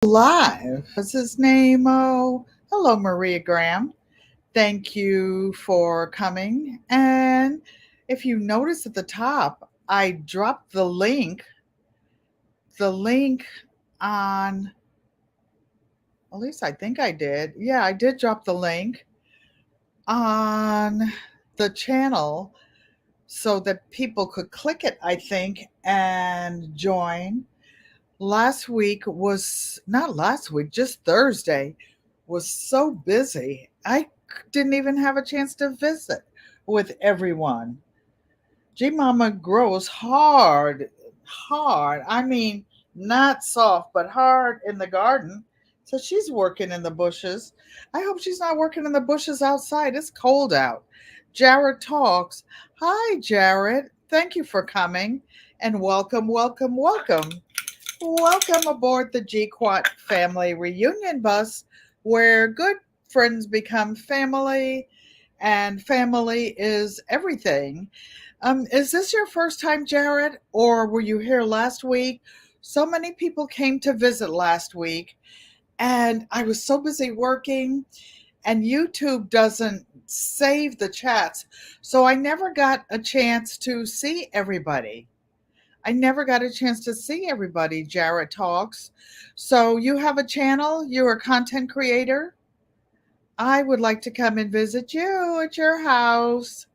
Live. What's his name? Oh, hello, Maria Graham. Thank you for coming. And if you notice at the top, I dropped the link on, at least I think I did. Yeah, I did drop the link on the channel so that people could click it, I think, and join. Last week was not last week, just Thursday was so busy. I didn't even have a chance to visit with everyone. G Mama grows hard, hard. I mean, not soft, but hard in the garden. So she's working in the bushes. I hope she's not working in the bushes outside. It's cold out. Jared talks. Hi, Jared. Thank you for coming and welcome, welcome, welcome. Welcome aboard the GQUAT family reunion bus, where good friends become family, and family is everything. Is this your first time, Jared, or were you here last week? So many people came to visit last week, and I was so busy working, and YouTube doesn't save the chats, so I never got a chance to see everybody. I never got a chance to see everybody, Jared Talks. So you have a channel, you're a content creator. I would like to come and visit you at your house.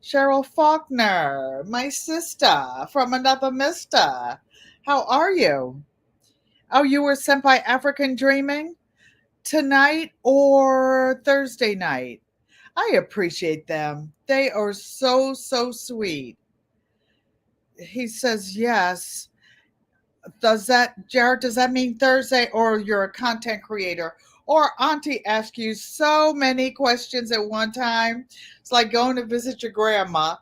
Cheryl Faulkner, my sister from another mister. How are you? Oh, you were sent by African Dreaming tonight or Thursday night? I appreciate them. They are so, so sweet. He says yes. Does that mean Thursday, or you're a content creator? Or Auntie asks you so many questions at one time. It's like going to visit your grandma.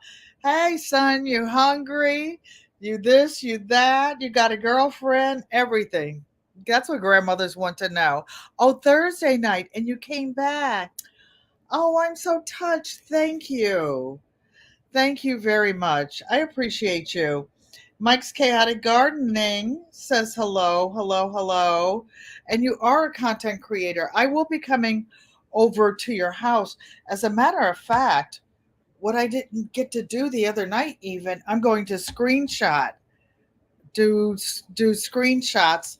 Hey, son, you hungry? You this, you that, you got a girlfriend, everything. That's what grandmothers want to know. Oh, Thursday night, and you came back. Oh, I'm so touched. Thank you. Thank you very much. I appreciate you. Mike's Chaotic Gardening says hello, hello, hello. And you are a content creator. I will be coming over to your house. As a matter of fact, what I didn't get to do the other night, even, I'm going to do screenshots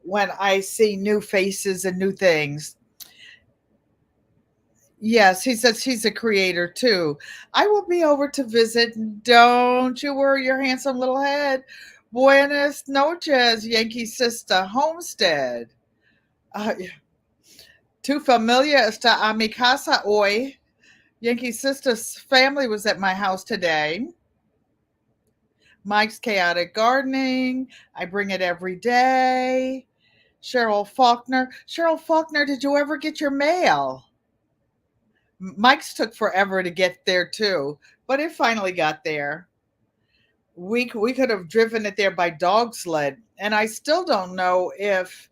when I see new faces and new things. Yes, he says he's a creator too. I will be over to visit. Don't you worry your handsome little head. Buenas noches, Yankee Sister Homestead. Yeah. Tu familia está a mi casa hoy. Yankee Sister's family was at my house today. Mike's Chaotic Gardening. I bring it every day. Cheryl Faulkner. Cheryl Faulkner, did you ever get your mail? Mike's took forever to get there too, but it finally got there. We could have driven it there by dog sled, and I still don't know if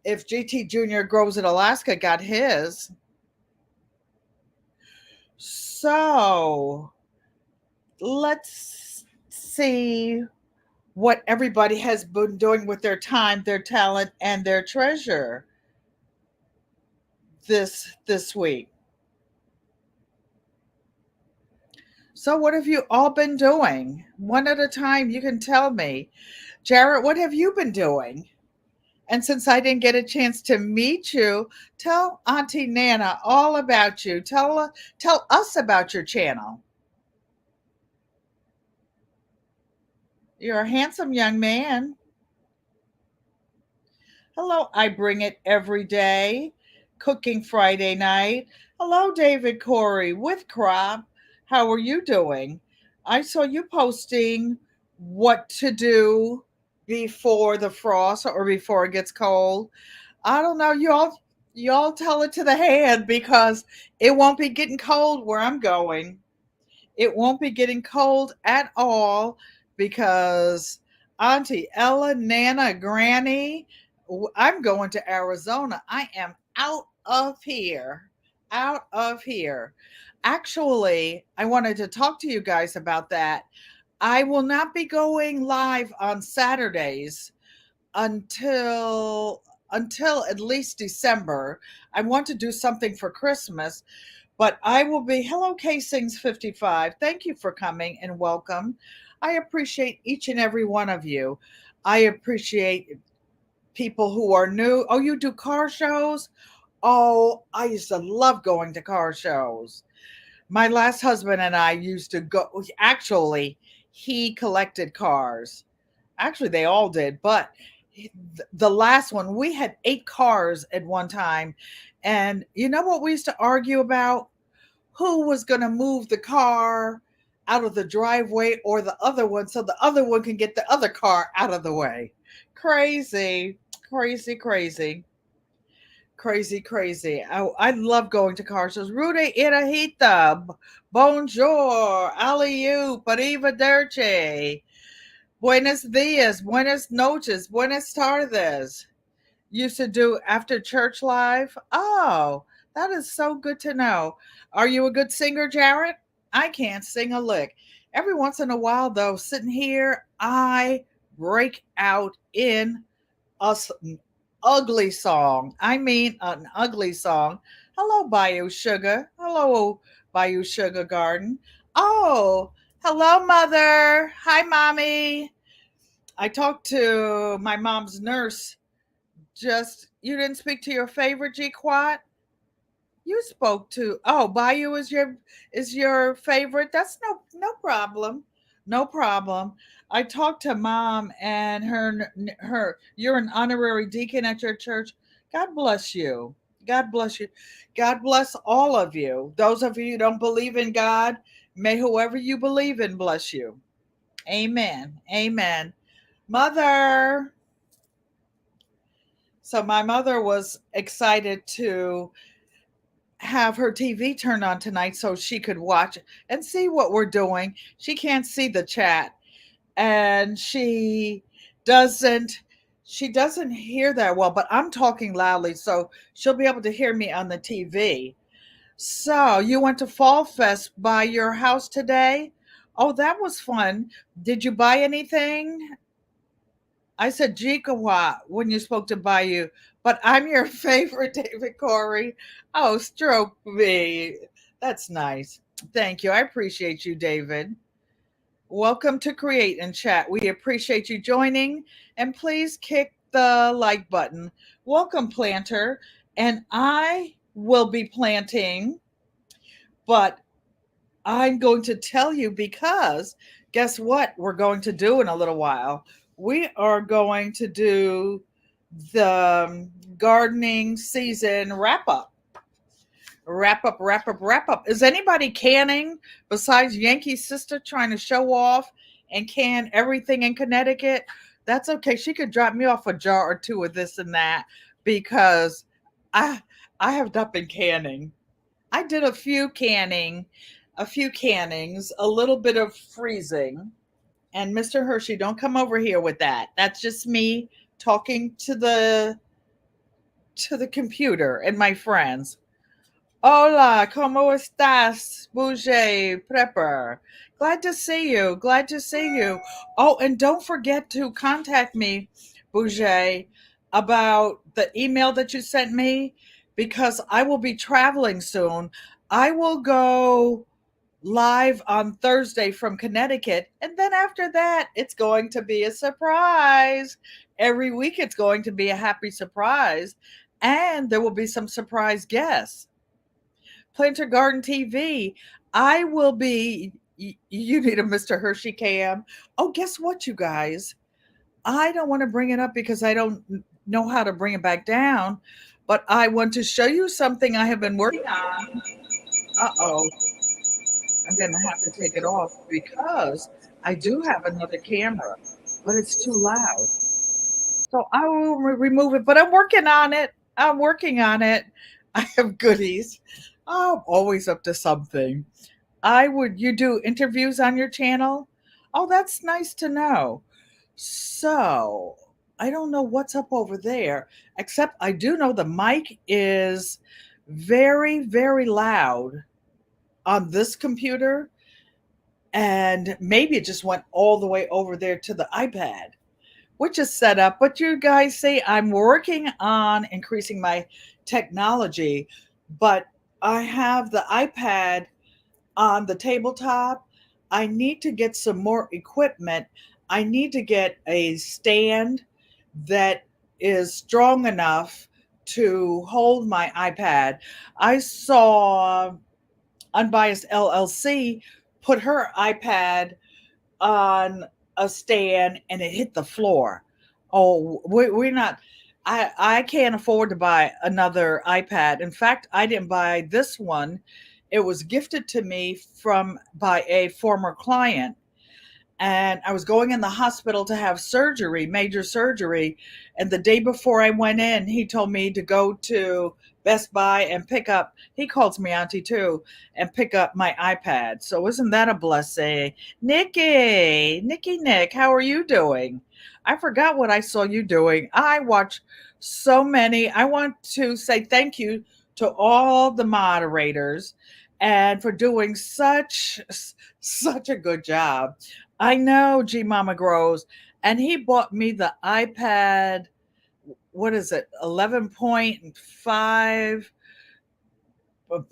GT Junior Grows in Alaska got his. So let's see what everybody has been doing with their time, their talent, and their treasure this week. So, what have you all been doing? One at a time, you can tell me. Jarrett, what have you been doing? And since I didn't get a chance to meet you, tell Auntie Nana all about you. Tell us about your channel. You're a handsome young man. Hello, I bring it every day. Cooking Friday night. Hello, David Corey with Crop. How are you doing? I saw you posting what to do before the frost or before it gets cold. I don't know. Y'all tell it to the hand because it won't be getting cold where I'm going. It won't be getting cold at all because Auntie Ella, Nana, Granny, I'm going to Arizona. I am out of here. Out of here. Actually, I wanted to talk to you guys about that. I will not be going live on Saturdays until until at least December. I want to do something for Christmas, but I will be. Hello, K Sings 55. Thank you for coming and welcome. I appreciate each and every one of you. I appreciate people who are new. Oh, you do car shows? Oh, I used to love going to car shows. My last husband and I used to go. Actually, he collected cars. Actually, they all did, but the last one, we had 8 cars at one time. And you know what we used to argue about? Who was going to move the car out of the driveway or the other one so the other one can get the other car out of the way. Crazy, crazy, crazy. Crazy, crazy. I love going to car shows. Rudy Irahita. Bonjour. Aliu. Arrivederci. Buenos dias. Buenas noches. Buenas tardes. Used to do after church live. Oh, that is so good to know. Are you a good singer, Jarrett? I can't sing a lick. Every once in a while, though, sitting here, I break out in an ugly song. I mean, an ugly song. Hello, Bayou Sugar. Hello, Bayou Sugar Garden. Oh, hello, Mother. Hi, Mommy. I talked to my mom's nurse. Just, you didn't speak to your favorite GQuat? You spoke to, oh, Bayou is your favorite. That's no problem. No problem. I talked to mom and her you're an honorary deacon at your church. God bless you. God bless you. God bless all of you. Those of you who don't believe in God, may whoever you believe in bless you. Amen. Amen. Mother. So my mother was excited to have her TV turned on tonight so she could watch and see what we're doing. She can't see the chat and doesn't she doesn't hear that well, but I'm talking loudly so she'll be able to hear me on the TV. So, you went to Fall Fest by your house today? Oh, that was fun. Did you buy anything? I said GQUAT when you spoke to Bayou, but I'm your favorite, David Corey. Oh, stroke me. That's nice. Thank you. I appreciate you, David. Welcome to Create and Chat. We appreciate you joining, and please kick the like button. Welcome, planter. And I will be planting, but I'm going to tell you because guess what we're going to do in a little while? We are going to do the gardening season wrap up. Wrap up, wrap up, wrap up. Is anybody canning besides Yankee's sister trying to show off and can everything in Connecticut? That's okay. She could drop me off a jar or two of this and that because I I have not been canning. I did a few cannings, a little bit of freezing. And Mr. Hershey, don't come over here with that. That's just me talking to the computer and my friends. Hola, ¿cómo estás, Bouger Prepper? Glad to see you. Glad to see you. Oh, and don't forget to contact me, Bouger, about the email that you sent me because I will be traveling soon. I will go live on Thursday from Connecticut. And then after that, it's going to be a surprise. Every week, it's going to be a happy surprise. And there will be some surprise guests. Planter Garden TV. I will be. You need a Mr. Hershey cam. Oh, guess what, you guys? I don't want to bring it up because I don't know how to bring it back down. But I want to show you something I have been working on. Uh-oh. I'm going to have to take it off because I do have another camera, but it's too loud. So I will remove it, but I'm working on it. I'm working on it. I have goodies. I'm always up to something. You do interviews on your channel? Oh, that's nice to know. So I don't know what's up over there, except I do know the mic is very, very loud on this computer. And maybe it just went all the way over there to the iPad. which is set up. But you guys see, I'm working on increasing my technology, but I have the iPad on the tabletop. I need to get some more equipment. I need to get a stand that is strong enough to hold my iPad. I saw Unbiased LLC put her iPad on a stand and it hit the floor. Oh, we're not. I can't afford to buy another iPad. In fact, I didn't buy this one. It was gifted to me from by a former client, and I was going in the hospital to have surgery, major surgery. And the day before I went in, he told me to go to Best Buy and pick up, he calls me auntie too, and pick up my iPad. So isn't that a blessing? Nick, how are you doing? I forgot what I saw you doing. I watch so many. I want to say thank you to all the moderators and for doing such a good job. I know G Mama Grows, and he bought me the iPad. What is it? 11.5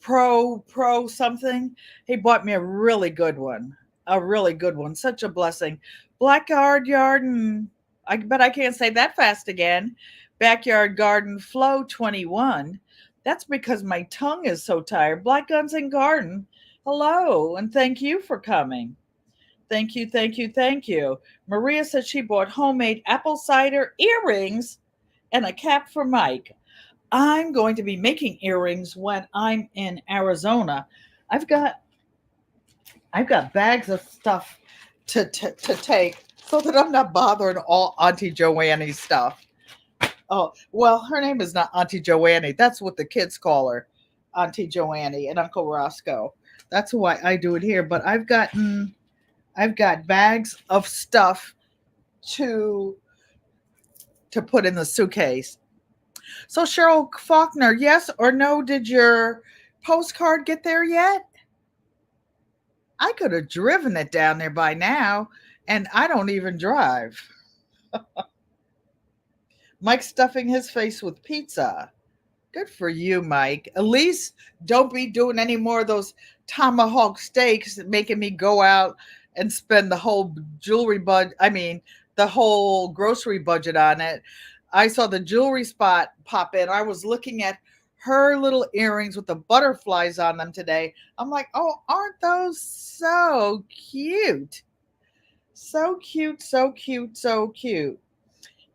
Pro something. He bought me a really good one. A really good one. Such a blessing. Blackyard Garden. I bet I can't say that fast again. Backyard Garden Flow 21. That's because my tongue is so tired. Black Guns and Garden. Hello, and thank you for coming. Thank you, thank you, thank you. Maria said she bought homemade apple cider earrings and a cap for Mike. I'm going to be making earrings when I'm in Arizona. I've got I've got bags of stuff to take so that I'm not bothering all Auntie Joanne's stuff. Oh, well, her name is not Auntie Joanne. That's what the kids call her, Auntie Joanne and Uncle Roscoe. That's why I do it here. But I've got bags of stuff to to put in the suitcase. So Cheryl Faulkner, yes or no? Did your postcard get there yet? I could have driven it down there by now, and I don't even drive. Mike stuffing his face with pizza. Good for you, Mike. At least don't be doing any more of those tomahawk steaks making me go out and spend the whole jewelry budget. I mean, the whole grocery budget on it. I saw the jewelry spot pop in. I was looking at her little earrings with the butterflies on them today. I'm like, oh, aren't those so cute? So cute, so cute, so cute.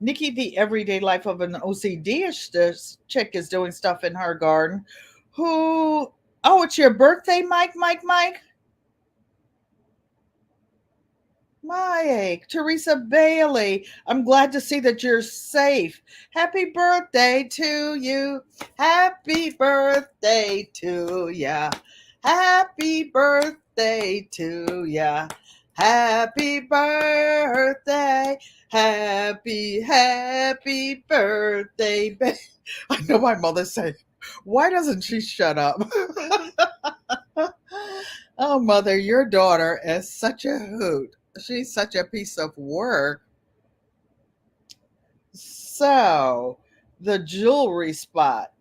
Nikki, the everyday life of an OCD-ish this chick, is doing stuff in her garden. Who? Oh, it's your birthday, Mike. Mike, Teresa Bailey. I'm glad to see that you're safe. Happy birthday to you. Happy birthday to ya. Happy birthday to ya. Happy birthday. Happy birthday. I know my mother said, why doesn't she shut up? Oh, mother, your daughter is such a hoot. She's such a piece of work. So, the jewelry spot.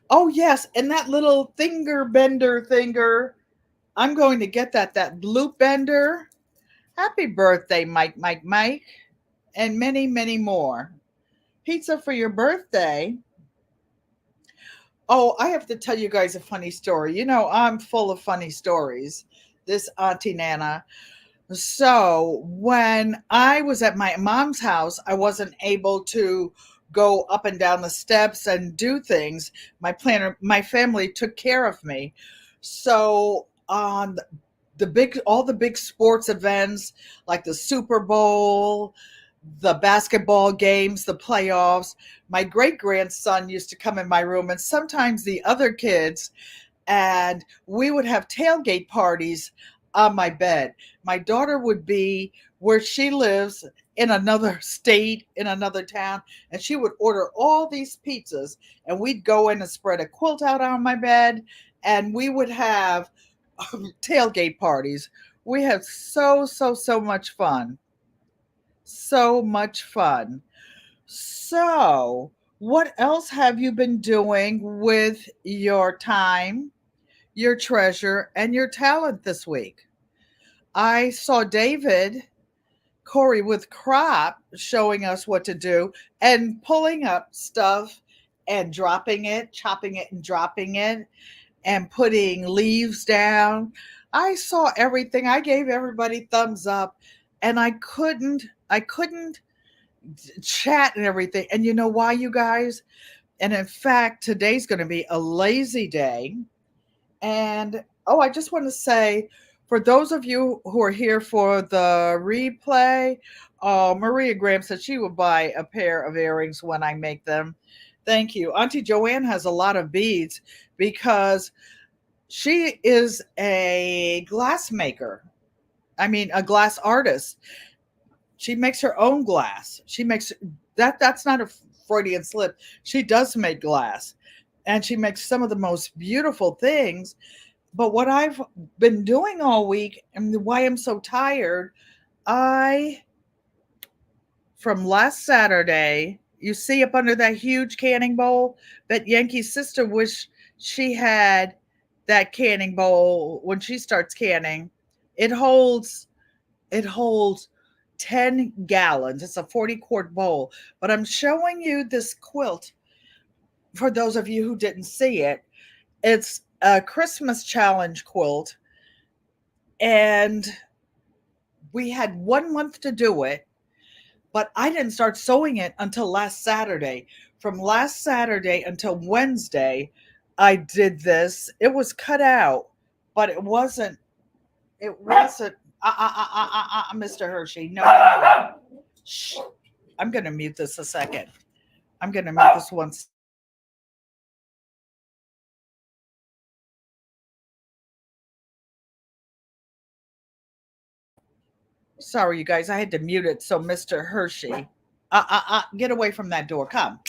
Oh, yes. And that little finger bender thinger. I'm going to get that loop bender. Happy birthday, Mike. And many, many more. Pizza for your birthday. Oh, I have to tell you guys a funny story. You know, I'm full of funny stories. This Auntie Nana. So when I was at my mom's house, I wasn't able to go up and down the steps and do things. My family took care of me. So on all the big sports events like the Super Bowl, the basketball games, the playoffs, my great grandson used to come in my room, and sometimes the other kids, and we would have tailgate parties on my bed. My daughter would be where she lives in another state, in another town, and she would order all these pizzas, and we'd go in and spread a quilt out on my bed, and we would have tailgate parties. We had so much fun. So much fun. So, what else have you been doing with your time, your treasure, and your talent this week? I saw David Corey with crop showing us what to do and pulling up stuff and dropping it, chopping it and dropping it, and putting leaves down. I saw everything. I gave everybody thumbs up, and I couldn't chat and everything. And you know why, you guys? And in fact, today's going to be a lazy day. And oh, I just want to say, for those of you who are here for the replay, Maria Graham said she will buy a pair of earrings when I make them. Thank you. Auntie Joanne has a lot of beads because she is a glass maker. I mean, a glass artist. She makes her own glass. She makes that's not a Freudian slip. She does make glass. And she makes some of the most beautiful things. But what I've been doing all week and why I'm so tired, I from last Saturday, you see up under that huge canning bowl that Yankee's sister wished she had that canning bowl when she starts canning. It holds it holds 10 gallons. It's a 40-quart bowl. But I'm showing you this quilt for those of you who didn't see it. It's a Christmas challenge quilt, and we had 1 month to do it, but I didn't start sewing it until last Saturday. From last Saturday until Wednesday, I did this. It was cut out, but it wasn't Mr. Hershey. No, no, no. Shh. I'm going to mute this a second. I'm going to mute this once. Sorry, you guys. I had to mute it so Mr. Hershey. Get away from that door. Come.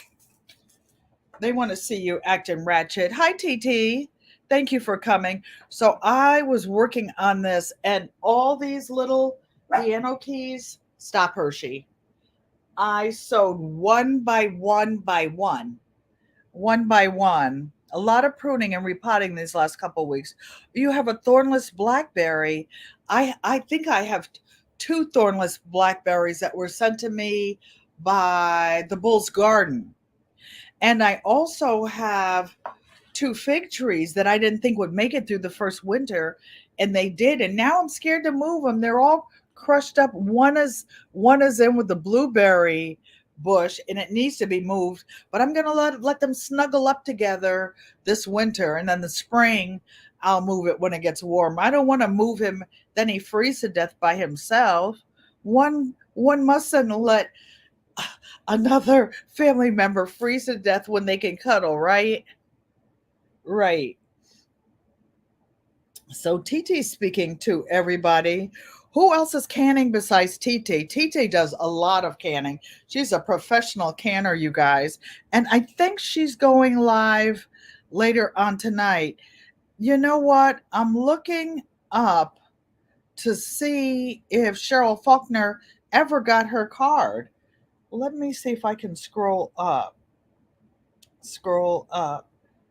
They want to see you acting ratchet. Hi, TT. Thank you for coming. So I was working on this, and all these little piano keys. Stop, Hershey. I sewed one by one by one, one by one. A lot of pruning and repotting these last couple of weeks. You have a thornless blackberry. I think I have two thornless blackberries that were sent to me by the Bull's Garden. And I also have two fig trees that I didn't think would make it through the first winter, and they did. And now I'm scared to move them. They're all crushed up. One is in with the blueberry bush, and it needs to be moved. But I'm gonna let them snuggle up together this winter, and then the spring I'll move it when it gets warm. I don't want to move him, then he freezes to death by himself. One mustn't let another family member freeze to death when they can cuddle, right? Right. So TT's speaking to everybody. Who else is canning besides TT? TT does a lot of canning. She's a professional canner, you guys. And I think she's going live later on tonight. You know what? I'm looking up to see if Cheryl Faulkner ever got her card. Let me see if I can scroll up, scroll up,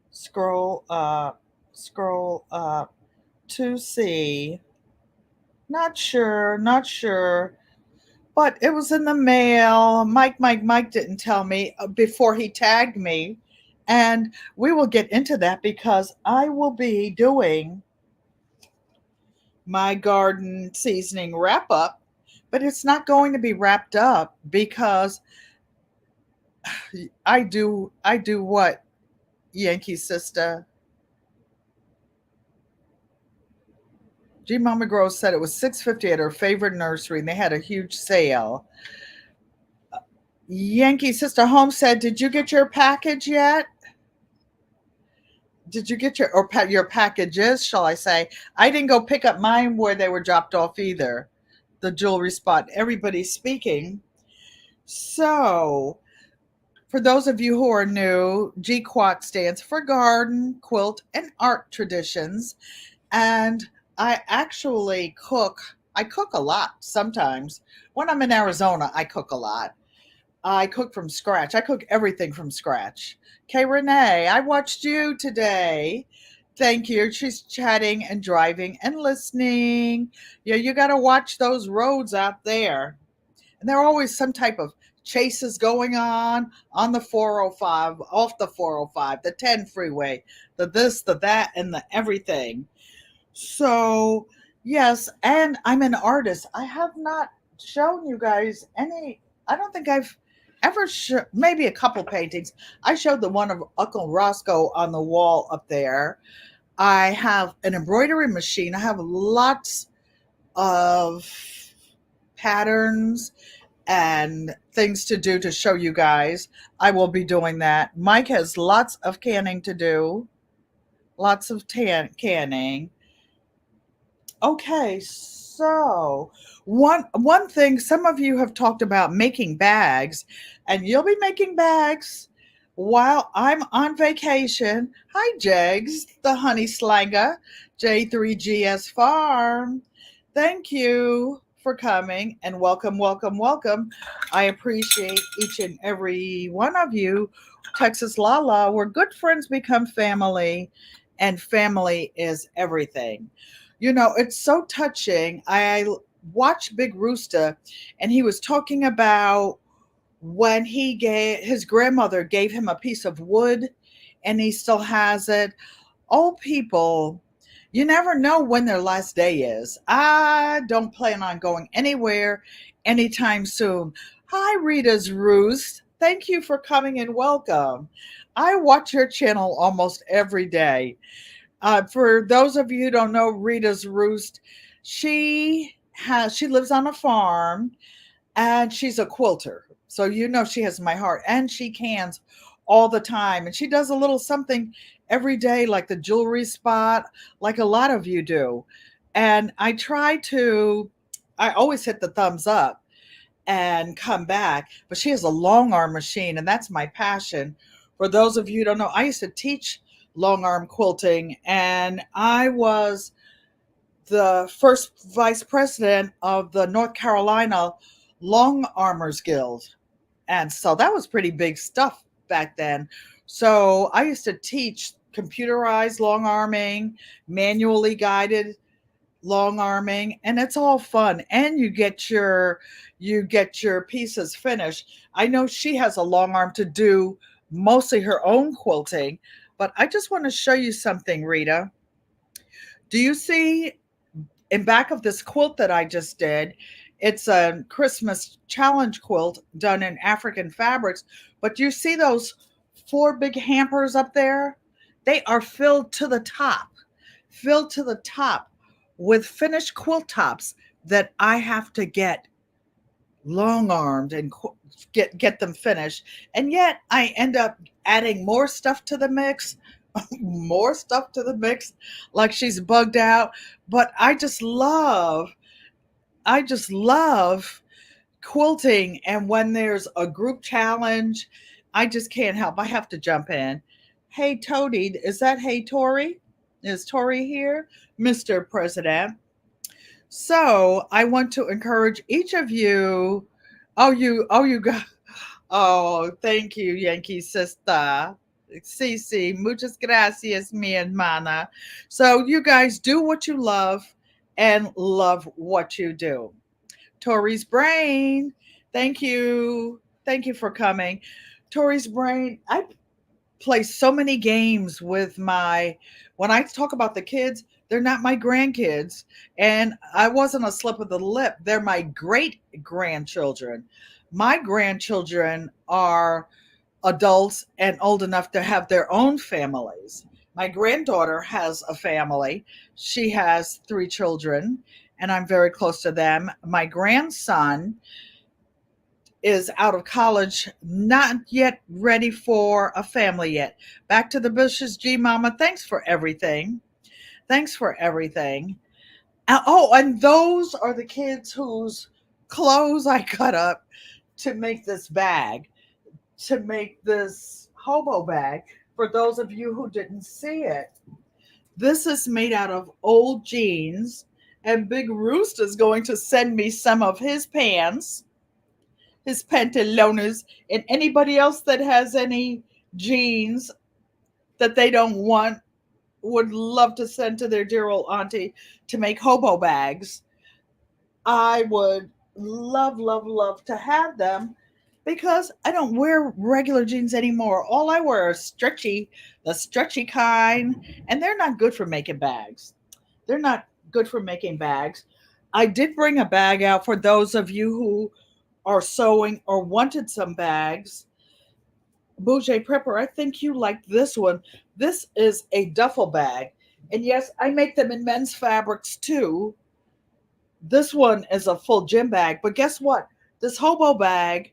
scroll up, scroll up to see. Not sure, not sure. But it was in the mail. Mike didn't tell me before he tagged me. And we will get into that because I will be doing my garden seasoning wrap up, but it's not going to be wrapped up because I do what, Yankee sister? G Mama Gross said it was $6.50 at her favorite nursery and they had a huge sale. Yankee Sister Home said, "Did you get your package yet? Did you get your packages, shall I say? I didn't go pick up mine where they were dropped off either. The jewelry spot. Everybody's speaking. So, for those of you who are new, GQUAT stands for Garden, Quilt, and Art Traditions. And I actually cook I cook a lot sometimes. When I'm in Arizona, I cook a lot. I cook from scratch. I cook everything from scratch. Okay, Renee, I watched you today. Thank you. She's chatting and driving and listening. Yeah, you got to watch those roads out there. And there are always some type of chases going on the 405, off the 405, the 10 freeway, the this, the that, and the everything. So, yes, and I'm an artist. I have not shown you guys any, I don't think I've ever maybe a couple paintings. I showed the one of Uncle Roscoe on the wall up there. I have an embroidery machine. I have lots of patterns and things to do to show you guys. I will be doing that. Mike has lots of canning to do, lots of canning. Okay, so one thing, some of you have talked about making bags, and you'll be making bags while I'm on vacation. Hi, Jegs, the honey slanger, J3GS Farm. Thank you for coming and welcome, welcome, welcome. I appreciate each and every one of you. Texas Lala, where good friends become family, and family is everything. You know, it's so touching. I watched Big Rooster, and he was talking about when he gave his grandmother gave him a piece of wood, and he still has it. Old people, you never know when their last day is. I don't plan on going anywhere anytime soon. Hi, Rita's Roost. Thank you for coming and welcome. I watch your channel almost every day. For those of you who don't know Rita's Roost, she lives on a farm, and she's a quilter. So you know she has my heart, and she cans all the time, and she does a little something every day, like the jewelry spot, like a lot of you do. And I always hit the thumbs up and come back, but she has a long arm machine, and that's my passion. For those of you who don't know, I used to teach long arm quilting, and I was the first vice president of the North Carolina Long Armors Guild. And so that was pretty big stuff back then. So I used to teach computerized long arming, manually guided long arming, and it's all fun. And you get your pieces finished. I know she has a long arm to do mostly her own quilting, but I just want to show you something, Rita. Do you see in back of this quilt that I just did? It's a Christmas challenge quilt done in African fabrics. But you see those four big hampers up there? They are filled to the top with finished quilt tops that I have to get long armed and get them finished. And yet I end up adding more stuff to the mix, more stuff to the mix, like she's bugged out. But I just love quilting. And when there's a group challenge, I just can't help. I have to jump in. Hey, Toady, is that hey, Tori? Is Tori here? Mr. President. So I want to encourage each of you. Oh, you got, oh, thank you, Yankee sister. Cece, muchas gracias, mi hermana. So you guys do what you love and love what you do. Tori's brain. Thank you. Thank you for coming. Tori's brain. I play so many games with my when I talk about the kids, they're not my grandkids. And I wasn't a slip of the lip. They're my great grandchildren. My grandchildren are adults and old enough to have their own families. My granddaughter has a family. She has three children, and I'm very close to them. My grandson is out of college, not yet ready for a family yet. Back to the bushes, G Mama. Thanks for everything. Thanks for everything. Oh, and those are the kids whose clothes I cut up to make this bag, to make this hobo bag. For those of you who didn't see it, this is made out of old jeans, And Big Roost is going to send me some of his pants, his pantalones, and anybody else that has any jeans that they don't want would love to send to their dear old auntie to make hobo bags. I would love, love, love to have them because I don't wear regular jeans anymore. All I wear are stretchy, the stretchy kind, and they're not good for making bags. They're not good for making bags. I did bring a bag out for those of you who are sewing or wanted some bags. Bougie Prepper, I think you like this one. This is a duffel bag. And yes, I make them in men's fabrics too. This one is a full gym bag, but guess what? This hobo bag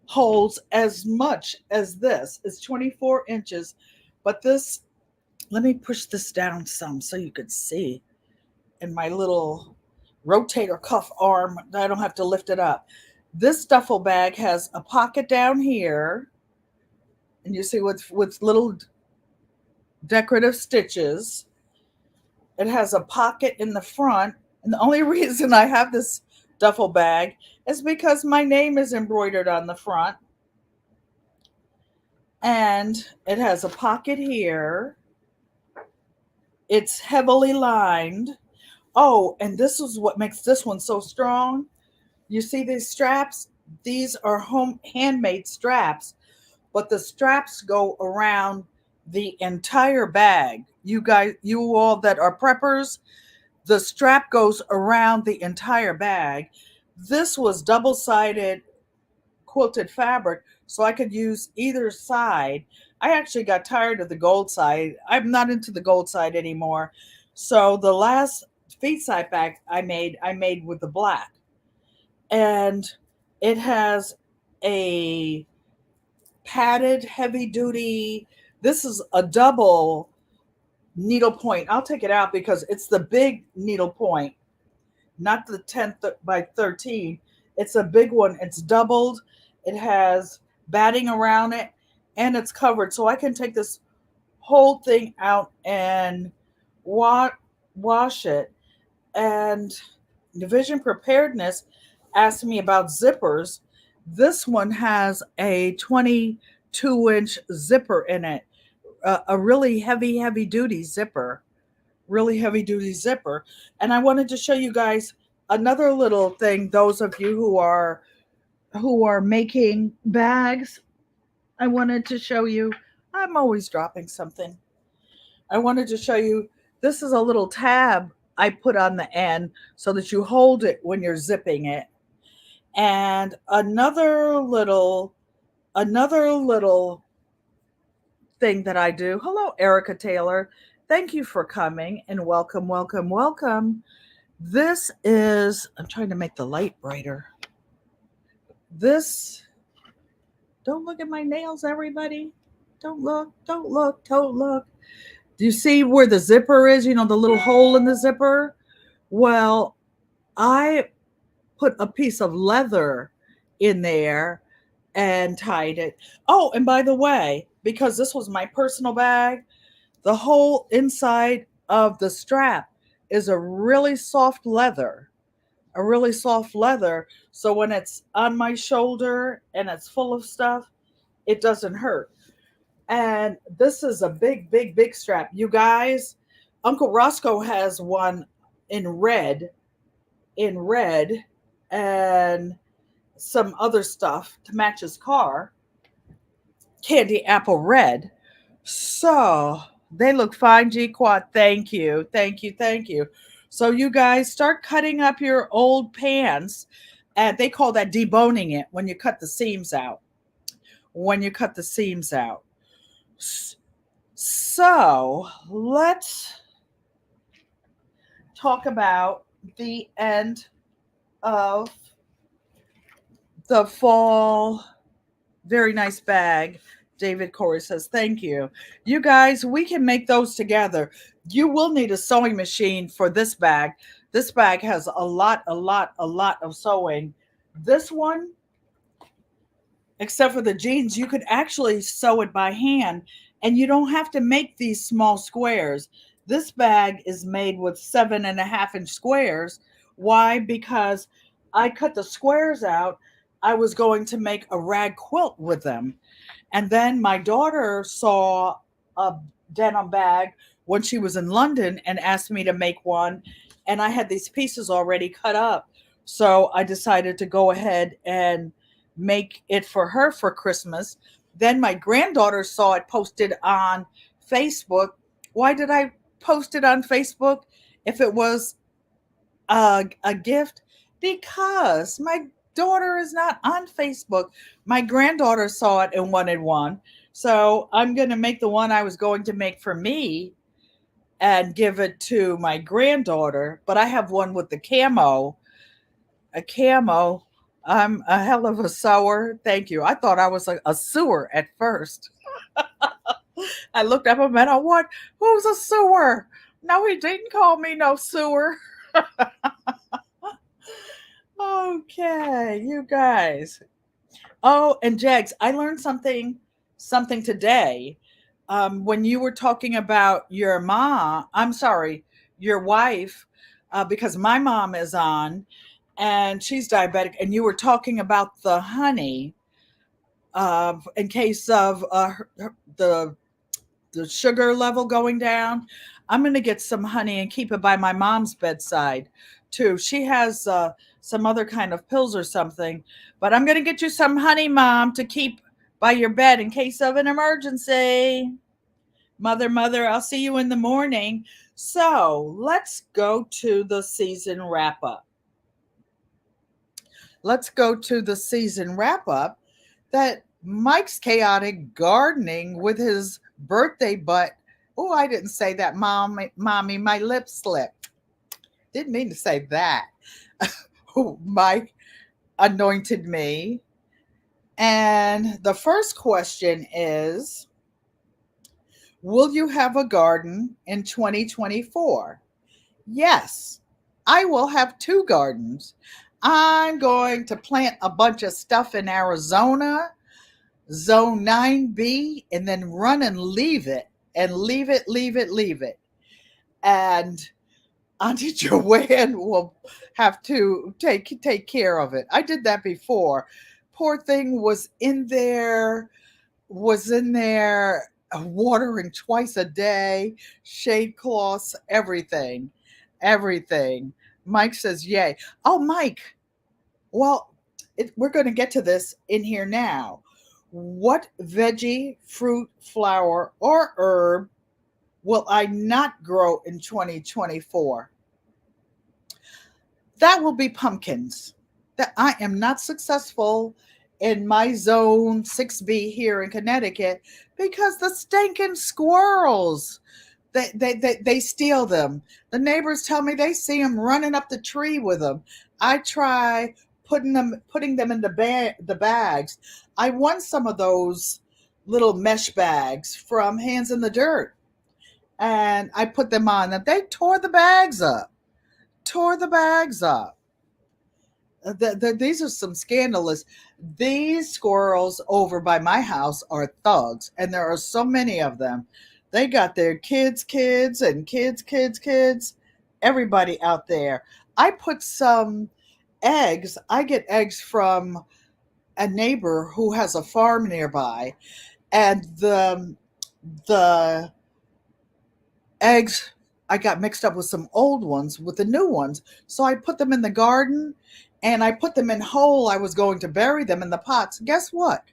holds as much as this. It's 24 inches, but this, let me push this down some so you could see. And my little rotator cuff arm, I don't have to lift it up. This duffel bag has a pocket down here, and you see with little decorative stitches. It has a pocket in the front, and the only reason I have this duffel bag is because my name is embroidered on the front. And it has a pocket here. It's heavily lined. Oh, and this is what makes this one so strong. You see these straps? These are handmade straps, but the straps go around the entire bag. You guys, you all that are preppers, the strap goes around the entire bag. This was double-sided quilted fabric, so I could use either side. I actually got tired of the gold side. I'm not into the gold side anymore. So the last feet side bag I made with the black. And it has a padded heavy duty. This is a double needle point. I'll take it out because it's the big needle point, not the 10 by 13. It's a big one. It's doubled. It has batting around it and it's covered. So I can take this whole thing out and wash it. And Division Preparedness asked me about zippers. This one has a 22-inch zipper in it, a really heavy, heavy duty zipper. Really heavy duty zipper. And I wanted to show you guys another little thing. Those of you who are making bags, I wanted to show you. I'm always dropping something. I wanted to show you, this is a little tab I put on the end so that you hold it when you're zipping it. And another little thing that I do. Hello, Erica Taylor. Thank you for coming and welcome, welcome, welcome. This is, I'm trying to make the light brighter. This, don't look at my nails, everybody. Don't look, don't look, don't look. Do you see where the zipper is? You know, the little hole in the zipper? Well, I put a piece of leather in there and tied it. Oh, and by the way, because this was my personal bag, the whole inside of the strap is a really soft leather, a really soft leather. So when it's on my shoulder and it's full of stuff, it doesn't hurt. And this is a big, big, big strap. You guys, Uncle Roscoe has one in red, and some other stuff to match his car, candy apple red. So they look fine, GQUAT. Thank you, thank you, thank you. So you guys start cutting up your old pants, and they call that deboning it when you cut the seams out. When you cut the seams out. So let's talk about the end of the fall. Very nice bag. David Corey says, thank you. You guys, we can make those together. You will need a sewing machine for this bag. This bag has a lot of sewing. This one, except for the jeans, you could actually sew it by hand and you don't have to make these small squares. This bag is made with 7.5 inch squares. Why? Because I cut the squares out. I was going to make a rag quilt with them. And then my daughter saw a denim bag when she was in London and asked me to make one. And I had these pieces already cut up. So I decided to go ahead and make it for her for Christmas. Then my granddaughter saw it posted on Facebook. Why did I post it on Facebook if it was a gift? Because my daughter is not on Facebook. My granddaughter saw it and wanted one. So I'm going to make the one I was going to make for me and give it to my granddaughter. But I have one with the camo, a camo. I'm a hell of a sewer. Thank you. I thought I was a sewer at first. I looked up and I what? Who's a sewer? No, he didn't call me no sewer. Okay, you guys. Oh, and Jags, I learned something today. When you were talking about your mom, I'm sorry, your wife, because my mom is on and she's diabetic, and you were talking about the honey in case of the sugar level going down. I'm going to get some honey and keep it by my mom's bedside too. She has some other kind of pills or something, but I'm going to get you some honey, Mom, to keep by your bed in case of an emergency. Mother, I'll see you in the morning. So let's go to the season wrap up. Let's go to the season wrap up that Mike's chaotic gardening with his birthday butt. Oh, I didn't say that, mommy, my lip slipped. Didn't mean to say that. Oh, Mike anointed me. And the first question is, will you have a garden in 2024? Yes, I will have two gardens. I'm going to plant a bunch of stuff in Arizona, Zone 9B, and then run and leave it and leave it. And Auntie Joanne will have to take care of it. I did that before. Poor thing was in there watering twice a day, shade cloths, everything. Mike says, "Yay!" Oh, Mike. Well, we're going to get to this in here now. What veggie, fruit, flower, or herb will I not grow in 2024? That will be pumpkins. That I am not successful in my zone 6B here in Connecticut because the stinking squirrels, they steal them. The neighbors tell me they see them running up the tree with them. I try putting them in the bags. I won some of those little mesh bags from Hands in the Dirt, and I put them on them. They tore the bags up. Tore the bags up. These are some scandalous. These squirrels over by my house are thugs, and there are so many of them. They got their kids, and kids, everybody out there. I put some eggs. I get eggs from a neighbor who has a farm nearby, and the eggs I got mixed up with some old ones with the new ones. So I put them in the garden and I put them in whole. I was going to bury them in the pots. Guess what?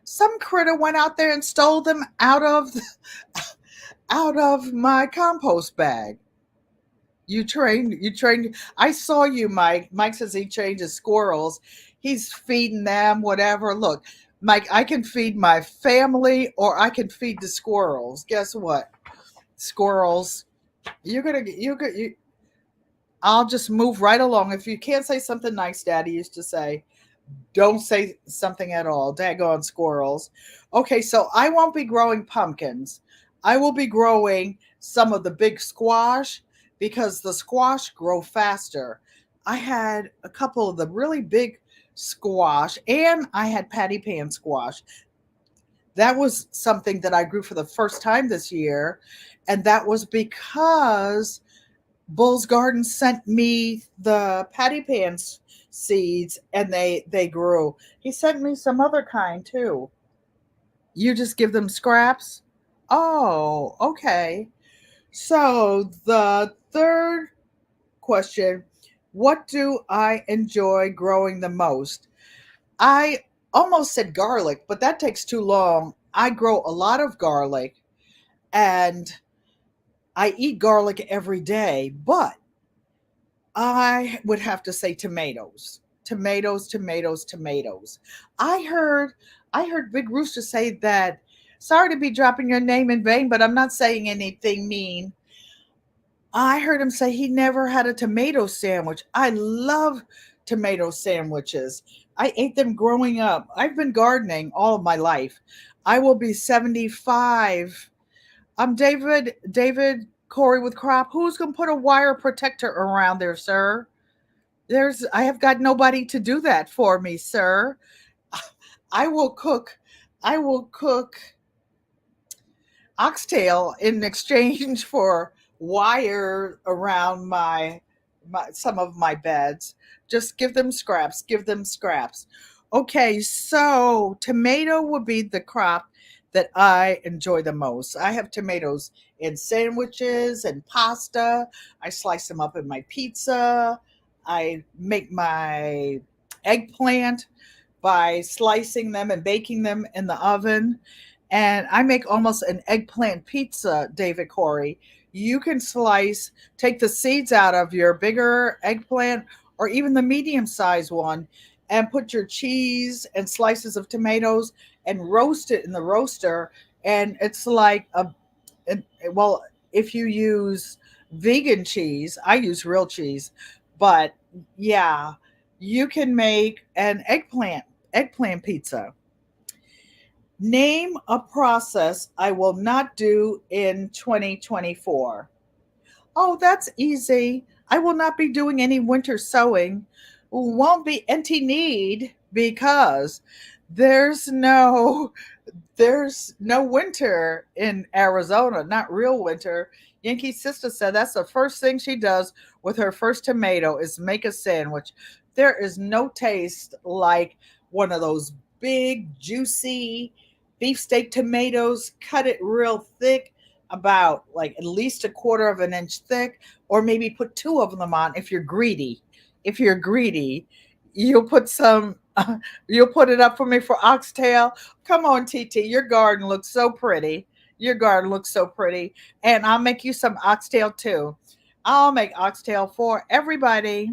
Some critter went out there and stole them out of my compost bag. You trained. I saw you, Mike. Mike says he changes squirrels. He's feeding them, whatever. Look, Mike, I can feed my family or I can feed the squirrels. Guess what? Squirrels, you're gonna you I'll just move right along. If you can't say something nice, Daddy used to say, don't say something at all. Daggone squirrels. Okay, so I won't be growing pumpkins. I will be growing some of the big squash because the squash grow faster. I had a couple of the really big squash and I had patty pan squash. That was something that I grew for the first time this year. And that was because Bull's Garden sent me the patty pan seeds and they grew. He sent me some other kind too. You just give them scraps? Oh, okay. So the third question, what do I enjoy growing the most? I almost said garlic, but that takes too long. I grow a lot of garlic and I eat garlic every day, but I would have to say tomatoes. Tomatoes, tomatoes, tomatoes. I heard I heard Big Rooster say that, sorry to be dropping your name in vain, but I'm not saying anything mean. I heard him say he never had a tomato sandwich. I love tomato sandwiches. I ate them growing up. I've been gardening all of my life. I will be 75. I'm David Corey with Crop. Who's going to put a wire protector around there, sir? I have got nobody to do that for me, sir. I will cook I will cook oxtail in exchange for wire around my some of my beds. Just give them scraps, give them scraps. Okay, so tomato would be the crop that I enjoy the most. I have tomatoes in sandwiches and pasta. I slice them up in my pizza. I make my eggplant by slicing them and baking them in the oven. And I make almost an eggplant pizza, David Corey. You can take the seeds out of your bigger eggplant or even the medium sized one and put your cheese and slices of tomatoes and roast it in the roaster. And it's like well, if you use vegan cheese, I use real cheese, but yeah, you can make an eggplant pizza. Name a process I will not do in 2024. Oh, that's easy. I will not be doing any winter sewing. Won't be any need because there's no there's no winter in Arizona, not real winter. Yankee sister said that's the first thing she does with her first tomato is make a sandwich. There is no taste like one of those big, juicy beefsteak tomatoes. Cut it real thick, about like at least a quarter of an inch thick, or maybe put two of them on if you're greedy. If you're greedy, you'll put some. You'll put it up for me for oxtail. Come on, TT. Your garden looks so pretty. Your garden looks so pretty. And I'll make you some oxtail too. I'll make oxtail for everybody.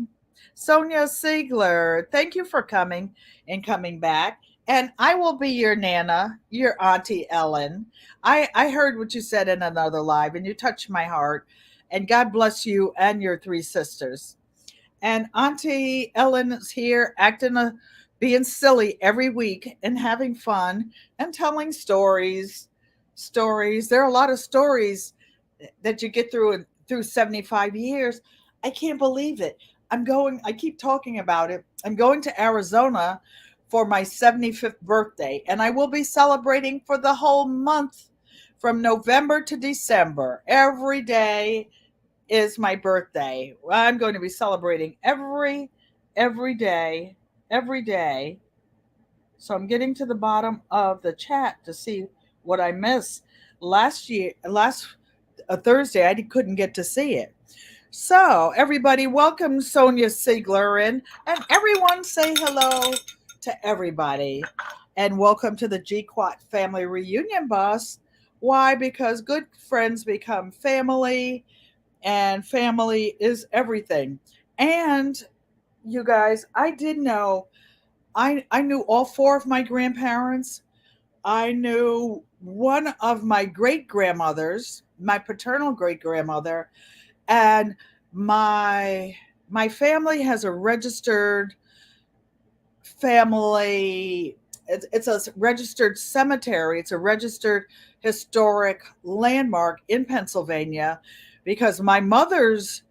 Sonia Siegler, thank you for coming and coming back. And I will be your Nana, your Auntie Ellen. I heard what you said in another live and you touched my heart. And God bless you and your three sisters. And Auntie Ellen is here being silly every week and having fun and telling stories. Stories. There are a lot of stories that you get through 75 years. I can't believe it. I keep talking about it. I'm going to Arizona for my 75th birthday, and I will be celebrating for the whole month from November to December. Every day is my birthday. I'm going to be celebrating every day, every day. So I'm getting to the bottom of the chat to see what I missed last Thursday. I couldn't get to see it. So everybody, welcome Sonia Siegler in, and everyone say hello to everybody, and welcome to the GQUAT family reunion bus. Why? Because good friends become family and family is everything. And you guys, I did know I knew all four of my grandparents. I knew one of my great grandmothers, my paternal great grandmother, and my my family has a registered family. It's a registered cemetery. It's a registered historic landmark in Pennsylvania because my mother's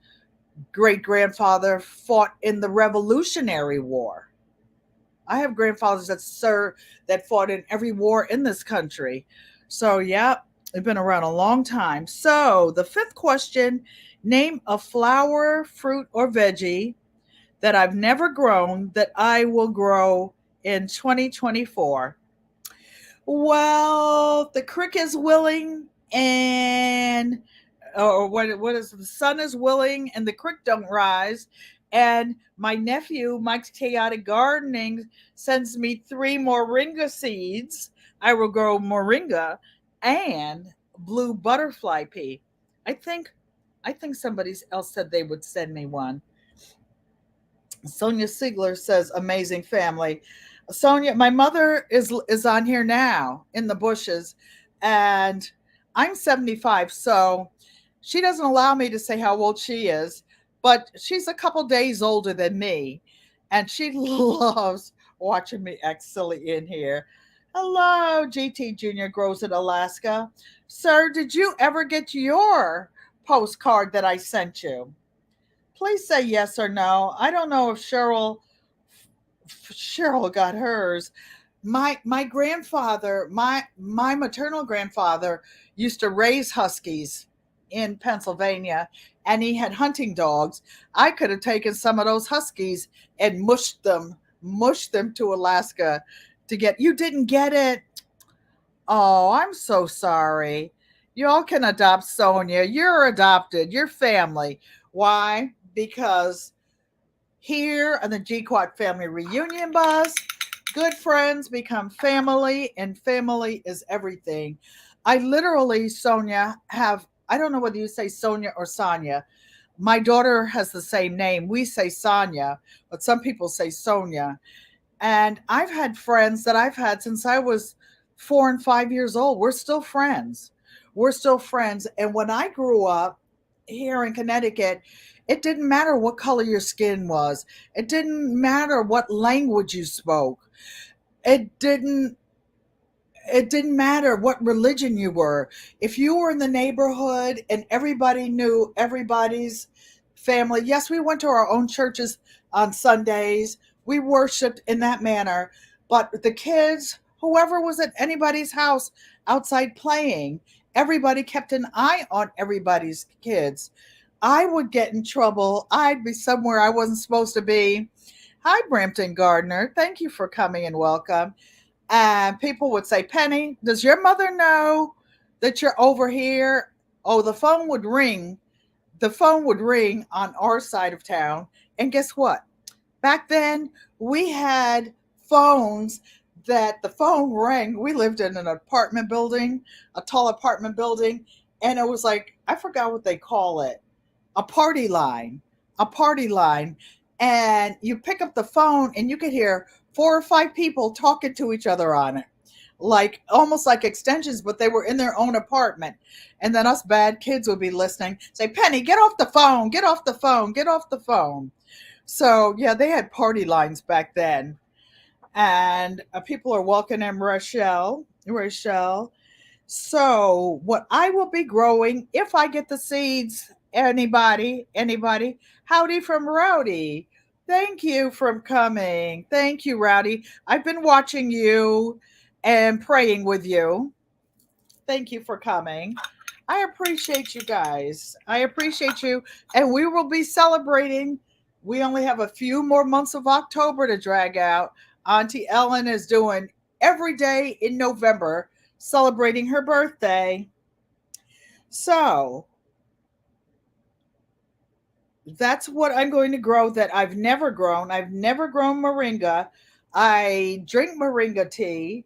great grandfather fought in the Revolutionary War. I have grandfathers that fought in every war in this country. So yeah, they've been around a long time. So the fifth question: name a flower, fruit, or veggie that I've never grown that I will grow in 2024. Well, the creek is willing, and or what is the sun is willing and the creek don't rise. And my nephew, Mike's Chaotic Gardening, sends me three moringa seeds. I will grow moringa and blue butterfly pea. I think I think somebody else said they would send me one. Sonia Siegler says, "Amazing family." Sonia, my mother is on here now in the bushes, and I'm 75, so she doesn't allow me to say how old she is, but she's a couple days older than me, and she loves watching me act silly in here. Hello, GT Junior grows in Alaska. Sir, did you ever get your postcard that I sent you? Please say yes or no. I don't know if Cheryl got hers. My grandfather, my maternal grandfather used to raise huskies in Pennsylvania, and he had hunting dogs. I could have taken some of those huskies and mushed them to Alaska to get. You didn't get it. Oh, I'm so sorry. Y'all can adopt Sonia. You're adopted. You're family. Why? Because here on the GQUAT family reunion bus, good friends become family, and family is everything. I literally, Sonia, I don't know whether you say Sonia or Sonia. My daughter has the same name. We say Sonia, but some people say Sonia. And I've had friends that I've had since I was 4 and 5 years old. We're still friends. We're still friends. And when I grew up here in Connecticut, it didn't matter what color your skin was, it didn't matter what language you spoke. It didn't it didn't matter what religion you were. If you were in the neighborhood and everybody knew everybody's family, yes, we went to our own churches on Sundays. We worshiped in that manner. But the kids, whoever was at anybody's house outside playing, everybody kept an eye on everybody's kids. I would get in trouble. I'd be somewhere I wasn't supposed to be. Hi, Brampton Gardner. Thank you for coming and welcome. And people would say, "Penny, does your mother know that you're over here?" Oh, the phone would ring. The phone would ring on our side of town. And guess what? Back then, we had phones that the phone rang. We lived in an apartment building, a tall apartment building. And it was like, I forgot what they call it, a party line, a party line. And you pick up the phone and you could hear four or five people talking to each other on it, like almost like extensions, but they were in their own apartment. And then us bad kids would be listening, say, "Penny, get off the phone, get off the phone, get off the phone." So, yeah, they had party lines back then. And people are welcoming Rochelle. Rochelle. So, what I will be growing if I get the seeds, anybody, howdy from Rowdy. Thank you for coming. Thank you, Rowdy. I've been watching you and praying with you. Thank you for coming. I appreciate you guys. I appreciate you. And we will be celebrating. We only have a few more months of October to drag out. Auntie Ellen is doing every day in November, celebrating her birthday. So that's what I'm going to grow that I've never grown. I've never grown moringa. I drink moringa tea,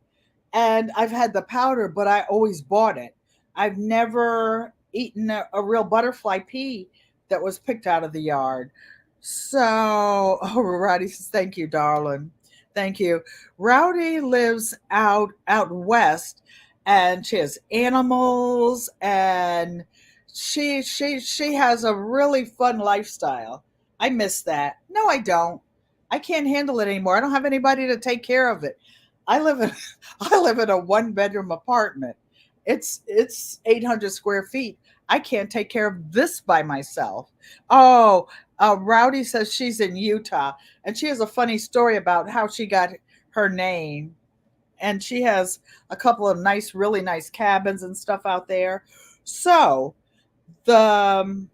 and I've had the powder, but I always bought it. I've never eaten a real butterfly pea that was picked out of the yard. So, oh, Rowdy says, "Thank you, darling. Thank you." Rowdy lives out west, and she has animals, and she has a really fun lifestyle. I miss that. No, I don't. I can't handle it anymore. I don't have anybody to take care of it. I live in I live in a one-bedroom apartment. It's 800 square feet. I can't take care of this by myself. Oh, Rowdy says she's in Utah, and she has a funny story about how she got her name. And she has a couple of nice, really nice cabins and stuff out there. So, the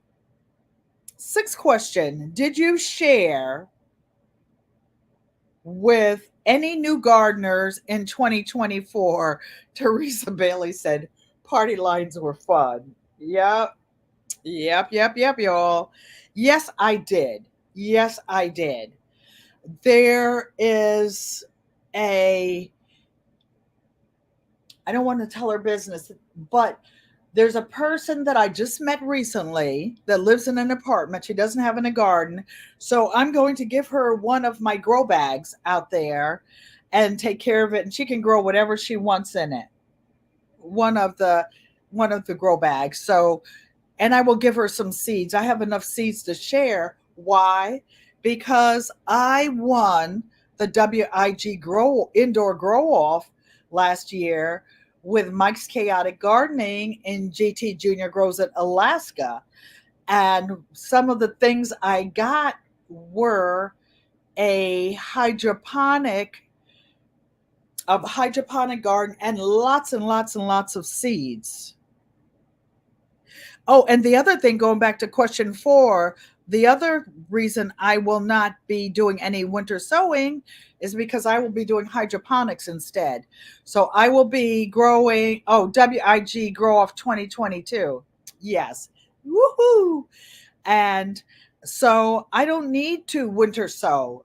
sixth question: did you share with any new gardeners in 2024? Teresa Bailey said, party lines were fun. Yep, yep, y'all. Yes, I did. Yes, I did. There is a, I don't want to tell her business, but there's a person that I just met recently that lives in an apartment. She doesn't have a garden. So I'm going to give her one of my grow bags out there and take care of it. And she can grow whatever she wants in it. One of the grow bags. So, and I will give her some seeds. I have enough seeds to share. Why? Because I won the WIG grow indoor grow off last year with Mike's Chaotic Gardening in GT Junior Grows at Alaska. And some of the things I got were a hydroponic garden and lots and lots and lots of seeds. Oh, and the other thing, going back to question 4, the other reason I will not be doing any winter sowing is because I will be doing hydroponics instead. So I will be growing, WIG Grow Off 2022. Yes. Woohoo. And so I don't need to winter sow.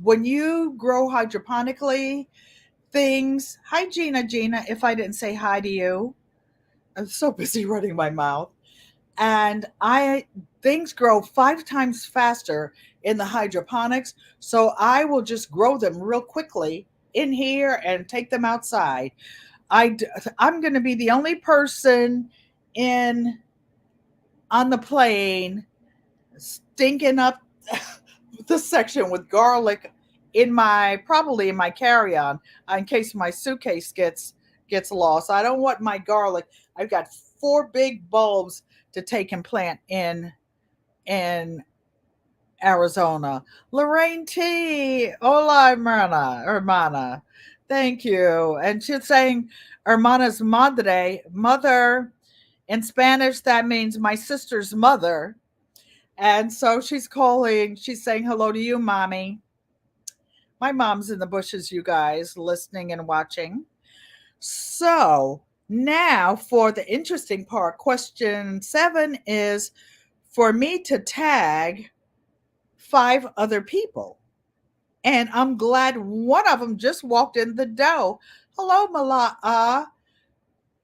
When you grow hydroponically, hi Gina, if I didn't say hi to you. I'm so busy running my mouth. And I things grow 5 times faster in the hydroponics, so I will just grow them real quickly in here and take them outside. I'm going to be the only person in on the plane stinking up the section with garlic in my probably in my carry-on in case my suitcase gets lost. I don't want my garlic. I've got 4 big bulbs to take and plant in Arizona. Lorraine T. Hola, hermana. Thank you. And she's saying hermana's madre, mother. In Spanish, that means my sister's mother. And so she's saying hello to you, mommy. My mom's in the bushes, you guys, listening and watching. So now for the interesting part. Question 7 is for me to tag 5 other people. And I'm glad one of them just walked in the door. Hello, Mala'a.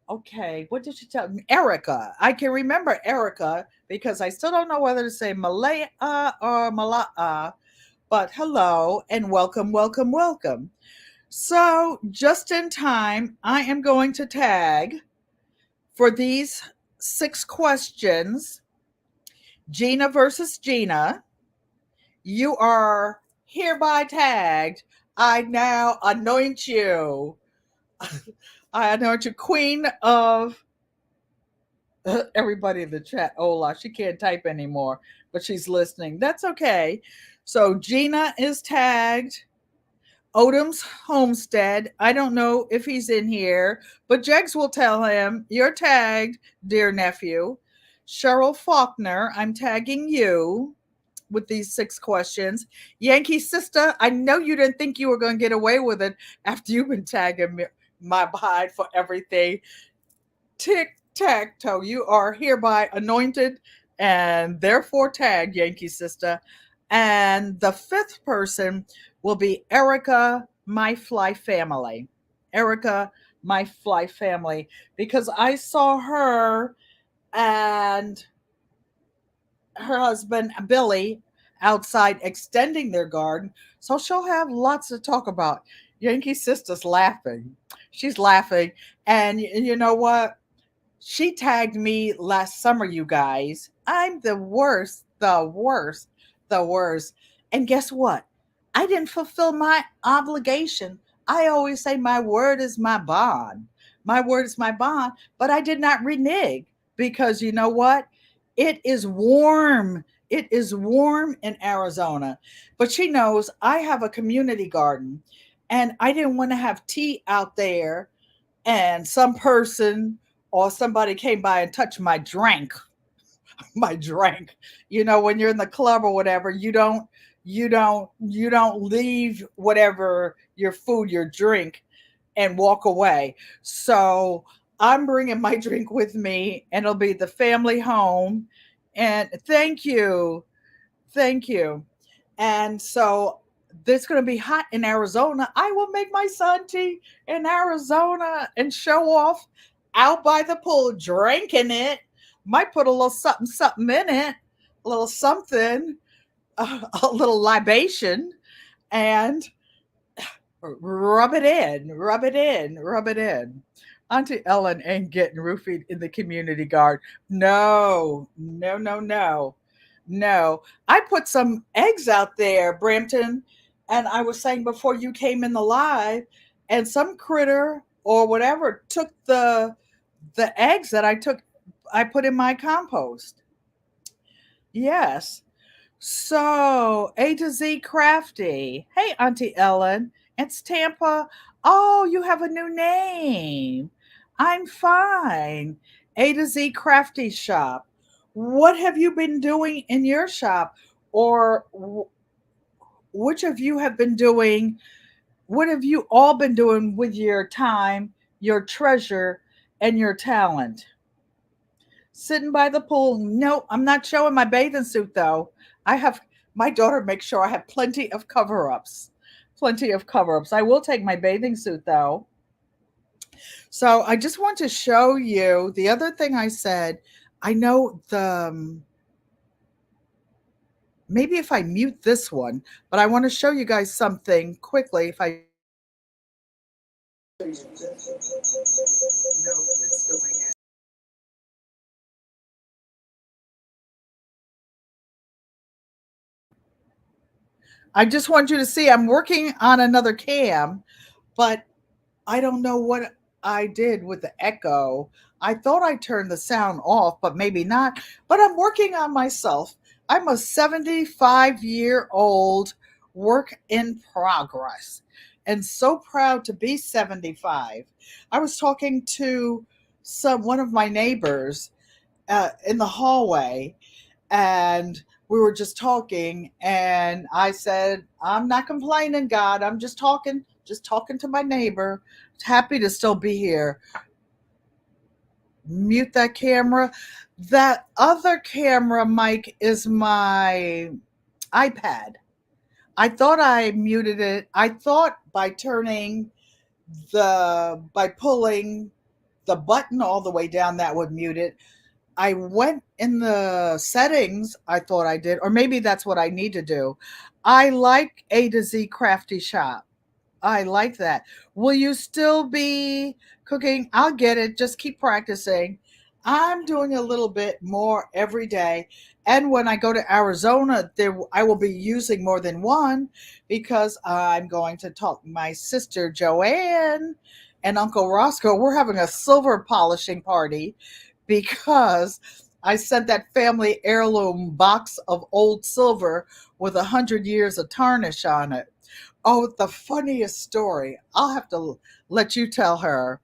Okay, what did you tell me? Erica. I can remember Erica because I still don't know whether to say Malaya or Mala'a. But hello and welcome, welcome, welcome. So, just in time, I am going to tag for these 6 questions Gina versus Gina. You are hereby tagged. I now anoint you. I anoint you queen of everybody in the chat. Ola, she can't type anymore, but she's listening. That's okay. So Gina is tagged. Odom's Homestead. I don't know if he's in here, but Jegs will tell him you're tagged, dear nephew. Cheryl Faulkner, I'm tagging you with these 6 questions. Yankee sister, I know you didn't think you were going to get away with it after you've been tagging me, my behind for everything. Tic tac toe, you are hereby anointed and therefore tagged, Yankee sister. And the 5th person will be Erica, my fly family. Erica, my fly family, because I saw her and her husband Billy outside extending their garden, so she'll have lots to talk about. Yankee sister's laughing. She's laughing, and you know what? She tagged me last summer, you guys. I'm the worst, the worst, the worst. And guess what? I didn't fulfill my obligation. I always say my word is my bond. My word is my bond, but I did not renege because you know what? It is warm. It is warm in Arizona. But she knows I have a community garden And I didn't want to have tea out there and some person or somebody came by and touched my drink. My drink. When you're in the club or whatever, you don't leave whatever your food, your drink, and walk away. So I'm bringing my drink with me, and it'll be the family home. And thank you. And so it's going to be hot in Arizona. I will make my sun tea in Arizona and show off out by the pool, drinking it. Might put a little something, something in it, a little something, a little libation, and rub it in, rub it in, rub it in. Auntie Ellen ain't getting roofied in the community garden. No, no, no, no, no. I put some eggs out there, Brampton, and I was saying before you came in the live, and some critter or whatever took the eggs that I put in my compost. Yes. So, A to Z Crafty. Hey, Auntie Ellen. It's Tampa. Oh, you have a new name. I'm fine. A to Z Crafty Shop. What have you been doing in your shop? Or which of you have been doing, what have you all been doing with your time, your treasure, and your talent? Sitting by the pool. No, I'm not showing my bathing suit though. I have my daughter makes sure I have plenty of cover ups. Plenty of cover ups. I will take my bathing suit though. So I just want to show you the other thing I said. I know maybe if I mute this one, but I want to show you guys something quickly. If I no, it's doing it. I just want you to see I'm working on another cam, but I don't know what I did with the echo. I thought I turned the sound off, but maybe not. But I'm working on myself. I'm a 75-year-old work in progress and so proud to be 75. I was talking to one of my neighbors in the hallway, and we were just talking, and I said, I'm not complaining, God. I'm just talking to my neighbor. Happy to still be here. Mute that camera. That other camera mic is my iPad. I thought I muted it. I thought by pulling the button all the way down that would mute it. I went in the settings, I thought I did, or maybe that's what I need to do. I like A to Z Crafty Shop. I like that. Will you still be cooking? I'll get it. Just keep practicing. I'm doing a little bit more every day. And when I go to Arizona, I will be using more than one because I'm going to talk my sister Joanne and Uncle Roscoe. We're having a silver polishing party because I sent that family heirloom box of old silver with 100 years of tarnish on it. Oh, the funniest story. I'll have to let you tell her.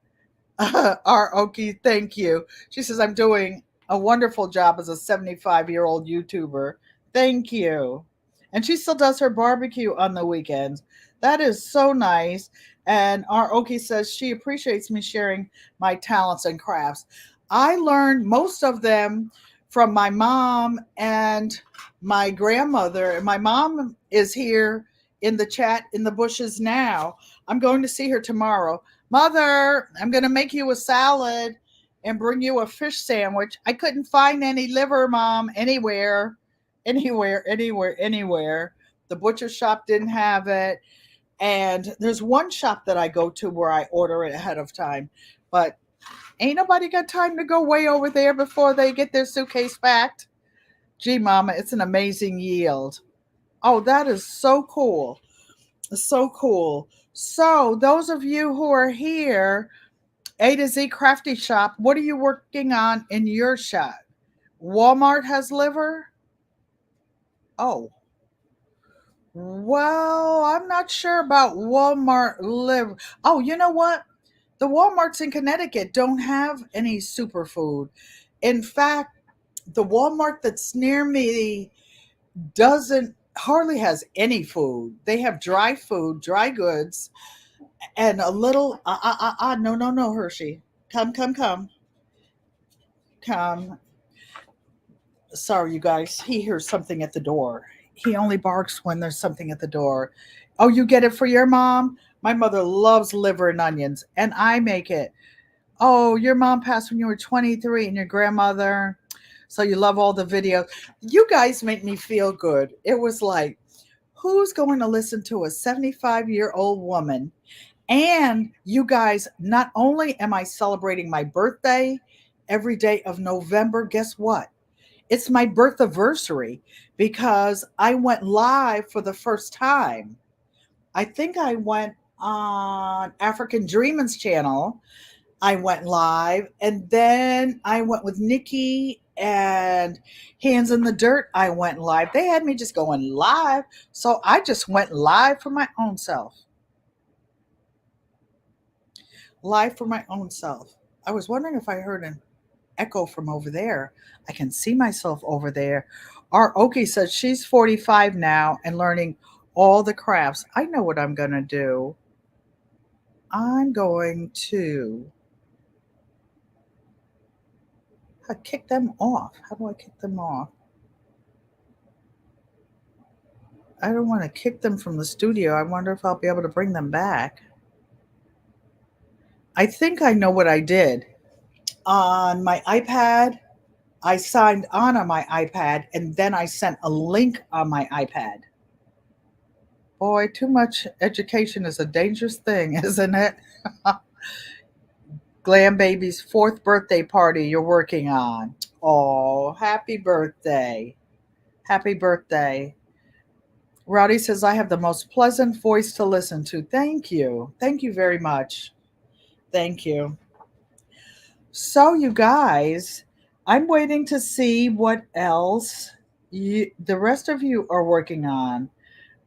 Our Okie, thank you. She says, I'm doing a wonderful job as a 75-year-old YouTuber. Thank you. And she still does her barbecue on the weekends. That is so nice. And our Okie says she appreciates me sharing my talents and crafts. I learned most of them from my mom and my grandmother. And my mom is here in the chat in the bushes now. I'm going to see her tomorrow. Mother, I'm going to make you a salad and bring you a fish sandwich. I couldn't find any liver, Mom, anywhere, anywhere, anywhere, anywhere. The butcher shop didn't have it. And there's one shop that I go to where I order it ahead of time. But ain't nobody got time to go way over there before they get their suitcase packed. Gee, Mama, it's an amazing yield. Oh, that is so cool. So cool. So, those of you who are here, A to Z Crafty Shop, what are you working on in your shop? Walmart has liver? Oh, Well, I'm not sure about Walmart live. Oh, you know what? The Walmarts in Connecticut don't have any superfood. In fact, the Walmart that's near me doesn't hardly has any food. They have dry food, dry goods, and a little no no no Hershey. Come. Sorry, you guys. He hears something at the door. He only barks when there's something at the door. Oh, you get it for your mom? My mother loves liver and onions, and I make it. Oh, your mom passed when you were 23, and your grandmother. So you love all the videos. You guys make me feel good. It was like, who's going to listen to a 75-year-old woman? And you guys, not only am I celebrating my birthday every day of November, guess what? It's my birth anniversary because I went live for the first time. I think I went on African Dreaming's channel. I went live, and then I went with Nikki and Hands in the Dirt. I went live. They had me just going live, so I just went live for my own self. Live for my own self. I was wondering if I heard an echo from over there. I can see myself over there. Our Oki says she's 45 now and learning all the crafts. I know what I'm going to do. I'm going to kick them off. How do I kick them off? I don't want to kick them from the studio. I wonder if I'll be able to bring them back. I think I know what I did. On my iPad, I signed on my iPad and then I sent a link on my iPad. Boy, too much education is a dangerous thing, isn't it? Glam Baby's fourth birthday party you're working on. Oh, happy birthday. Happy birthday. Rowdy says, I have the most pleasant voice to listen to. Thank you. Thank you very much. Thank you. So, you guys, I'm waiting to see what else the rest of you are working on.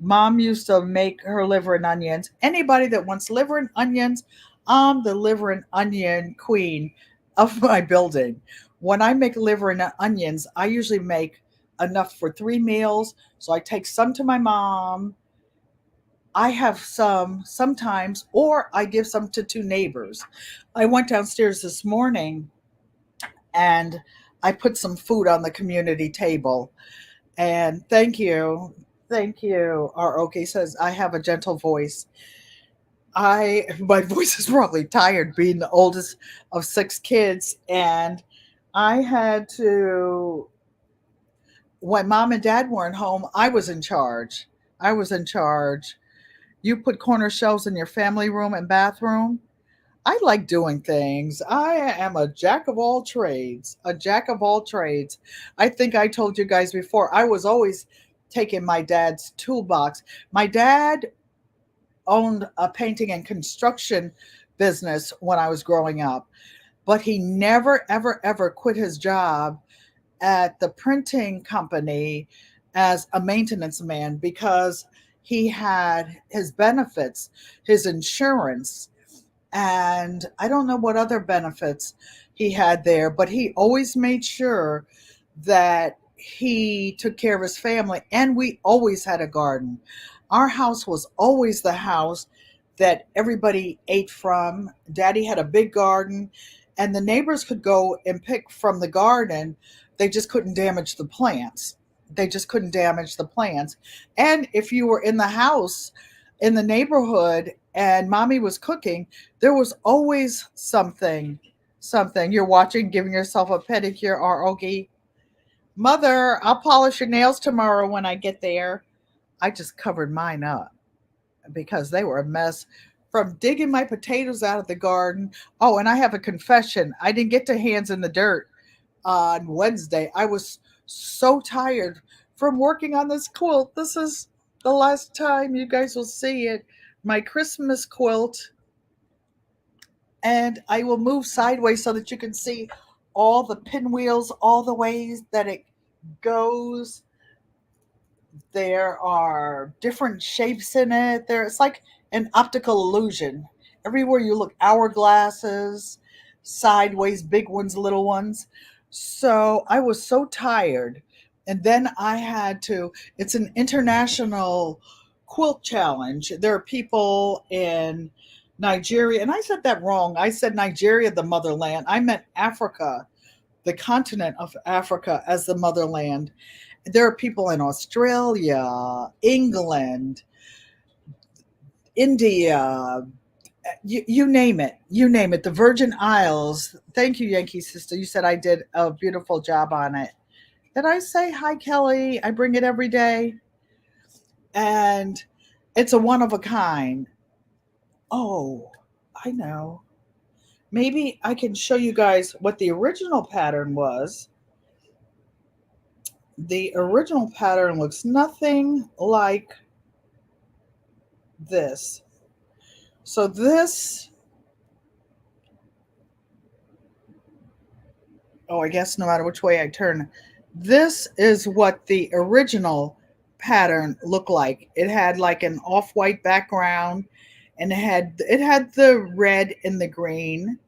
Mom used to make her liver and onions. Anybody that wants liver and onions, I'm the liver and onion queen of my building. When I make liver and onions, I usually make enough for 3 meals. So I take some to my mom. I have some sometimes, or I give some to two neighbors. I went downstairs this morning and I put some food on the community table. And thank you. Thank you. ROK says, I have a gentle voice. My voice is probably tired being the oldest of 6 kids. And I had to, when mom and dad weren't home, I was in charge. I was in charge. You put corner shelves in your family room and bathroom. I like doing things. I am a jack of all trades, a jack of all trades. I think I told you guys before, I was always taking my dad's toolbox. My dad owned a painting and construction business when I was growing up, but he never, ever, ever quit his job at the printing company as a maintenance man because he had his benefits, his insurance, and I don't know what other benefits he had there, but he always made sure that he took care of his family, and we always had a garden. Our house was always the house that everybody ate from. Daddy had a big garden, and the neighbors could go and pick from the garden. They just couldn't damage the plants. They just couldn't damage the plants. And if you were in the house in the neighborhood and mommy was cooking, there was always something. You're watching, giving yourself a pedicure, ROG. Mother, I'll polish your nails tomorrow when I get there. I just covered mine up because they were a mess from digging my potatoes out of the garden. Oh, and I have a confession. I didn't get to Hands in the Dirt on Wednesday. I was so tired from working on this quilt. This is the last time you guys will see it. My Christmas quilt. And I will move sideways so that you can see all the pinwheels, all the ways that it goes. There are different shapes in it. It's like an optical illusion. Everywhere you look, hourglasses, sideways, big ones, little ones. So I was so tired. And then I had to, it's an international quilt challenge. There are people in Nigeria, and I said that wrong. I said Nigeria, the motherland. I meant Africa, the continent of Africa as the motherland. There are people in Australia, England, India, you name it. You name it. The Virgin Isles. Thank you, Yankee Sister. You said I did a beautiful job on it. Did I say hi, Kelly? I bring it every day. And it's a one of a kind. Oh, I know. Maybe I can show you guys what the original pattern was. The original pattern looks nothing like this. So this, oh, I guess no matter which way I turn, this is what the original pattern looked like. It had like an off-white background, and it had the red and the green,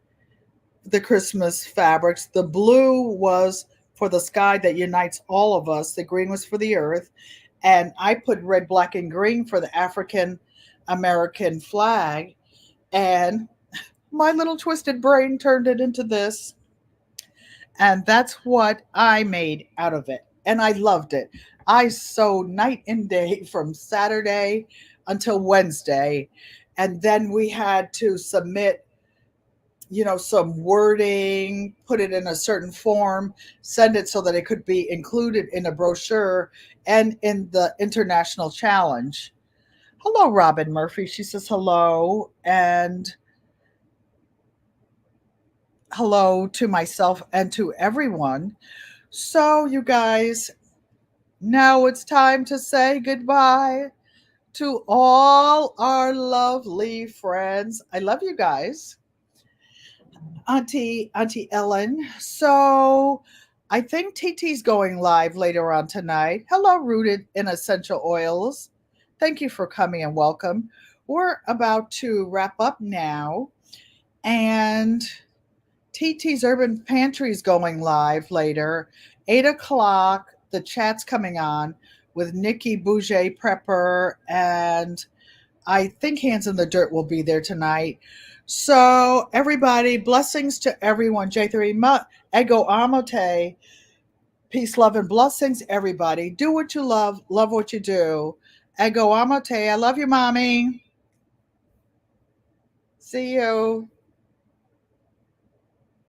the Christmas fabrics. The blue was for the sky that unites all of us. The green was for the earth, and I put red, black, and green for the African American flag. And my little twisted brain turned it into this. And that's what I made out of it. And I loved it. I sewed night and day from Saturday until Wednesday. And then we had to submit, some wording, put it in a certain form, send it so that it could be included in a brochure and in the international challenge. Hello, Robyn Murphy. She says hello. And hello to myself and to everyone. So, you guys, now it's time to say goodbye to all our lovely friends. I love you guys. Auntie Ellen. So, I think TT's going live later on tonight. Hello, Rooted in Essential Oils. Thank you for coming and welcome. We're about to wrap up now. And TT's Urban Pantry is going live later, 8 o'clock. The chat's coming on with Nikki Bouget Prepper, and I think Hands in the Dirt will be there tonight. So, everybody, blessings to everyone. J3 Ego Amote. Peace, love, and blessings, everybody. Do what you love what you do. Ego Amote. I love you, mommy. See you.